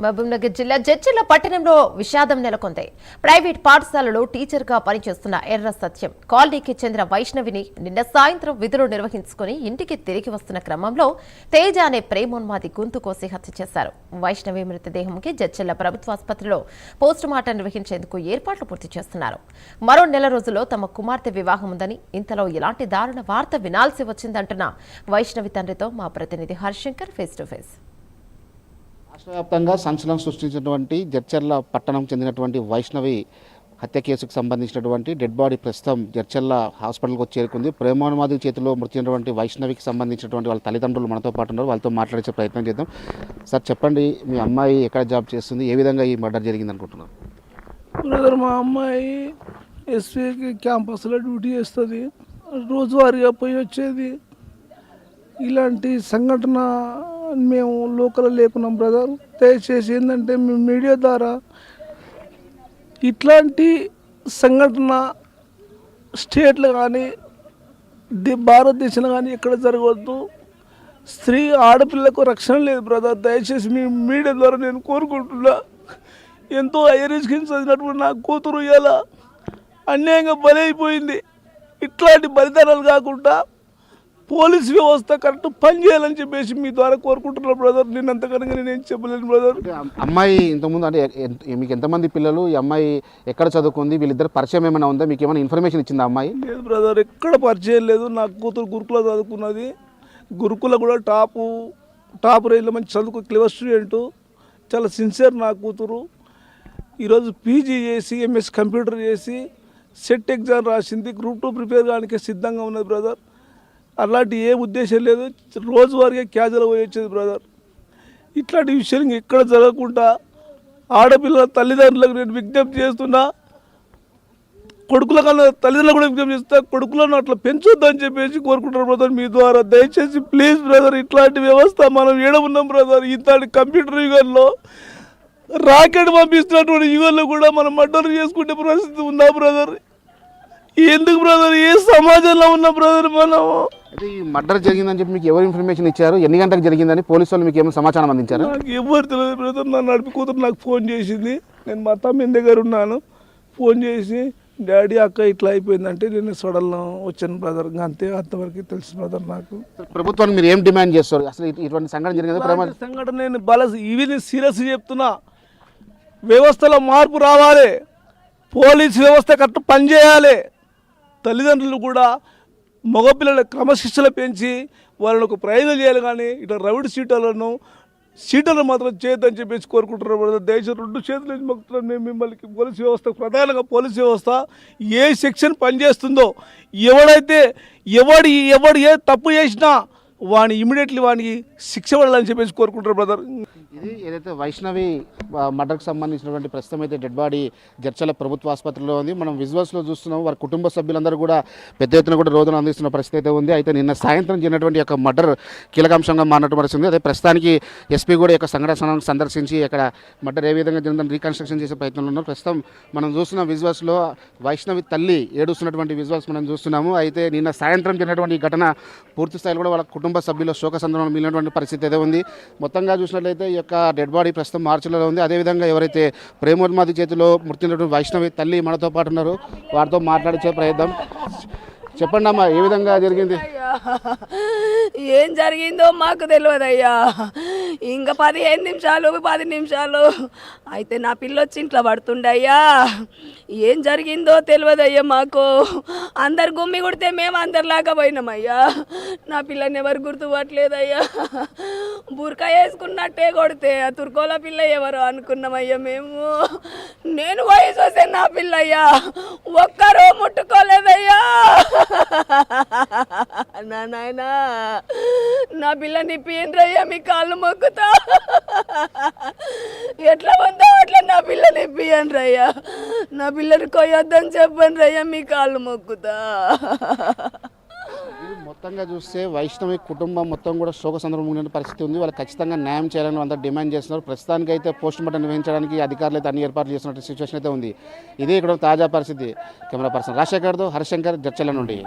మహబూబ్నగర్ జిల్లా జడ్చర్ల పట్టణంలో విషాదం నెలకొంది. ప్రైవేట్ పాఠశాలలో టీచర్గా పనిచేస్తున్న ఎర్ర సత్యం కాలనీకి చెందిన వైష్ణవిని నిన్న సాయంత్రం విధులు నిర్వహించుకుని ఇంటికి తిరిగి వస్తున్న క్రమంలో తేజ అనే ప్రేమోన్మాది గొంతు కోసి హత్య చేశారు. వైష్ణవి మృతదేహంకి జడ్చర్ల ప్రభుత్వాసుపత్రిలో పోస్టుమార్టం నిర్వహించేందుకు ఏర్పాట్లు పూర్తి చేస్తున్నారు. మరో నెల రోజుల్లో తమ కుమార్తె వివాహం ఉందని, ఇంతలో ఇలాంటి దారుణ వార్త వినాల్సి వచ్చిందంటున్న వైష్ణవి తండ్రితో మా ప్రతినిధి హరిశంకర్ ఫేస్ టు ఫేస్. రాష్ట్ర వ్యాప్తంగా సంచలనం సృష్టించినటువంటి జడ్చర్ల పట్టణం చెందినటువంటి వైష్ణవి హత్య కేసుకు సంబంధించినటువంటి డెడ్ బాడీ ప్రస్తుతం జడ్చర్ల హాస్పిటల్కి వచ్చి చేరుకుంది. ప్రేమోన్మాది చేతిలో మృతి చెందినటువంటి వైష్ణవికి సంబంధించినటువంటి వాళ్ళ తల్లిదండ్రులు మనతో పాటు ఉన్నారు. వాళ్ళతో మాట్లాడే ప్రయత్నం చేద్దాం. సార్ చెప్పండి, మీ అమ్మాయి ఎక్కడ జాబ్ చేస్తుంది, ఏ విధంగా ఈ మర్డర్ జరిగింది అనుకుంటున్నారు? బ్రదర్, మా అమ్మాయి ఎస్పీకి క్యాంపస్లో డ్యూటీ చేస్తుంది. రోజువారీగా పోయి వచ్చేది. ఇలాంటి సంఘటన మేము లోకల్ లేకున్నాం బ్రదర్. దయచేసి ఏంటంటే మేము మీడియా ద్వారా ఇట్లాంటి సంఘటన స్టేట్లో కానీ భారతదేశంలో కానీ ఎక్కడ జరగవద్దు. స్త్రీ ఆడపిల్లకు రక్షణ లేదు బ్రదర్. దయచేసి మీ మీడియా ద్వారా నేను కోరుకుంటున్నా. ఎంతో హైయర్ ఎడ్యుకేషన్ చదివినటువంటి నా కూతురు ఇలా అన్యాయంగా బలైపోయింది. ఇట్లాంటి బలిదానాలు కాకుండా పోలీస్ వ్యవస్థ కరెక్ట్ పని చేయాలని చెప్పేసి మీ ద్వారా కోరుకుంటున్నాను బ్రదర్. నేను అంతకనగా నేను చెప్పలేను బ్రదర్. అమ్మాయి ఇంతకుముందు అంటే మీకు ఎంతమంది పిల్లలు, ఈ అమ్మాయి ఎక్కడ చదువుకుంది, వీళ్ళిద్దరు పరిచయం ఏమైనా ఉందా, మీకు ఏమైనా ఇన్ఫర్మేషన్ ఇచ్చిందా అమ్మాయి? లేదు బ్రదర్, ఎక్కడ పరిచయం లేదు. నా కూతురు గురుకుల చదువుకున్నది. గురుకుల కూడా టాప్ రేంజ్లో మంచి చదువుకు క్లివర్ స్టూడెంట్, చాలా సిన్సియర్ నా కూతురు. ఈరోజు పీజీ చేసి ఎంఎస్ కంప్యూటర్ చేసి సెట్ ఎగ్జామ్ రాసింది. గ్రూప్ 2 ప్రిపేర్ కావడానికి సిద్ధంగా ఉన్నది బ్రదర్. అలాంటి ఏ ఉద్దేశం లేదు. రోజువారీగా క్యాజువల్ పోయి వచ్చేది బ్రదర్. ఇట్లాంటి విషయాలు ఎక్కడ జరగకుండా ఆడపిల్లల తల్లిదండ్రులకు నేను విజ్ఞప్తి చేస్తున్నా. కొడుకుల కన్నా తల్లిదండ్రులు కూడా విజ్ఞప్తి చేస్తా. కొడుకులను అట్లా పెంచొద్దని చెప్పేసి కోరుకుంటారు బ్రదర్ మీ ద్వారా. దయచేసి ప్లీజ్ బ్రదర్, ఇట్లాంటి వ్యవస్థ మనం ఏడవున్నాం బ్రదర్. ఇంతటి కంప్యూటర్ యుగంలో, రాకెట్ పంపిస్తున్నటువంటి యుగంలో కూడా మనం మర్డర్ చేసుకునే పరిస్థితి ఉందా బ్రదర్? ఎందుకు బ్రదర్? ఏ సమాజంలో ఉన్న బ్రదర్ మనం? అయితే ఈ మర్డర్ జరిగిందని చెప్పి మీకు ఎవరు ఇన్ఫర్మేషన్ ఇచ్చారు, ఎన్ని గంటలకు జరిగిందని పోలీసు వాళ్ళు మీకు ఏమైనా సమాచారం అందించారు? నాకు ఎవరు తెలియదు బ్రదర్. నా నడిపి కూతురు నాకు ఫోన్ చేసింది. నేను మా తమ్మిన దగ్గర ఉన్నాను. ఫోన్ చేసి డాడీ అక్క ఇట్లా అయిపోయిందంటే నేను సడన్గా వచ్చాను బ్రదర్. అంతే, అంతవరకు తెలుసు బ్రదర్ నాకు. ప్రభుత్వాన్ని మీరు ఏం డిమాండ్ చేస్తారు? అసలు ఇటువంటి సంఘటన జరిగింది సంఘటన నేను ఇవి సీరియస్ చెప్తున్నా. వ్యవస్థలో మార్పు రావాలి. పోలీస్ వ్యవస్థ కరెక్ట్ పనిచేయాలి. తల్లిదండ్రులు కూడా మగపిల్లల క్రమశిక్షణ పెంచి వాళ్ళని ఒక ప్రయోజనం చేయాలి. కానీ ఇట్లా రౌడీ సీటలను మాత్రం చేయొద్దని చెప్పేసి కోరుకుంటున్నారు. దేశం 2 చేతులు మొక్కుతున్నాం మేము మిమ్మల్ని. పోలీస్ వ్యవస్థ, ప్రధానంగా పోలీస్ వ్యవస్థ ఏ సెక్షన్ పనిచేస్తుందో, ఎవడు ఏ తప్పు చేసినా వాడిని ఇమీడియట్లీ వానికి శిక్ష పడాలని చెప్పేసి కోరుకుంటారు బ్రదర్. ఇది ఏదైతే వైష్ణవి మర్డర్కి సంబంధించినటువంటి ప్రస్తుతం అయితే డెడ్ బాడీ జడ్చర్ల ప్రభుత్వ ఆసుపత్రిలో ఉంది. మనం విజువల్స్లో చూస్తున్నాం. వారి కుటుంబ సభ్యులందరూ కూడా పెద్ద ఎత్తున కూడా రోజున అందిస్తున్న పరిస్థితి అయితే ఉంది. అయితే నిన్న సాయంత్రం జరిగినటువంటి యొక్క మర్డర్ కీలకాంశంగా మారినట్టు పరిస్థితి. అదే ప్రస్తుతానికి ఎస్పీ కూడా యొక్క సంఘటనను సందర్శించి ఇక్కడ మర్డర్ ఏ విధంగా జరిగిందని రీకన్స్ట్రక్షన్ చేసే ప్రయత్నంలో ఉన్నారు. ప్రస్తుతం మనం చూస్తున్న విజువల్స్లో వైష్ణవి తల్లి ఏడుస్తున్నటువంటి విజువల్స్ మనం చూస్తున్నాము. అయితే నిన్న సాయంత్రం జరిగినటువంటి ఈ ఘటన పూర్తి స్థాయిలో కూడా వాళ్ళ కుటుంబ సభ్యుల శోక సందర్భంలో మిగిలినటువంటి పరిస్థితి అయితే ఉంది. మొత్తంగా చూసినట్లయితే ఈ యొక్క డెడ్ బాడీ ప్రస్తుతం మార్చిలో ఉంది. అదేవిధంగా ఎవరైతే ప్రేమోన్మాది చేతిలో మృతి వైష్ణవి తల్లి మనతో పాటు ఉన్నారు, వారితో మాట్లాడించే ప్రయత్నం. చెప్పండి అమ్మా, ఏ విధంగా జరిగింది? ఏం జరిగిందో మాకు తెలియదయ్యా. ఇంకా 15 నిమిషాలు 10 నిమిషాలు అయితే నా పిల్ల వచ్చి ఇంట్లో పడుతుండయ్యా. ఏం జరిగిందో తెలియదయ్యా మాకు. అందరు గుమ్మి కొడితే మేము అందరిలాగా పోయినామయ్యా. నా పిల్లని ఎవరు గుర్తుపట్టలేదయ్యా. బుర్కా వేసుకున్నట్టే కొడితే ఆ తుర్కోల పిల్ల ఎవరో అనుకున్నామయ్యా మేము. నేను వయసు వస్తే నా పిల్లయ్యా ఒక్కరూ ముట్టుకోలేదయ్యా. నాయనా, నా పిల్ల నిప్పియండ్రయ్యా, మీ కాళ్ళు మొక్కుతా. ఎట్లా ఉందో అట్లా నా పిల్ల నిప్పియండ్రయ్యా. నా పిల్లని కొయ్యొద్దని చెప్పండి రయ్యా, మీ కాళ్ళు మొక్కుతా. మొత్తంగా చూస్తే వైష్ణవి కుటుంబం మొత్తం కూడా శోక సందర్భంగా పరిస్థితి ఉంది. వాళ్ళు ఖచ్చితంగా న్యాయం చేయాలని అంతా డిమాండ్ చేస్తున్నారు. ప్రస్తుతానికి అయితే పోస్ట్ మార్టం నిర్వహించడానికి అధికారులు అయితే అన్ని ఏర్పాట్లు చేస్తున్న సిచ్యువేషన్ అయితే ఉంది. ఇదే ఇక్కడ తాజా పరిస్థితి. కెమెరా పర్సన్ రాజశేఖర్తో హరిశంకర్, జడ్చర్ల నుండి.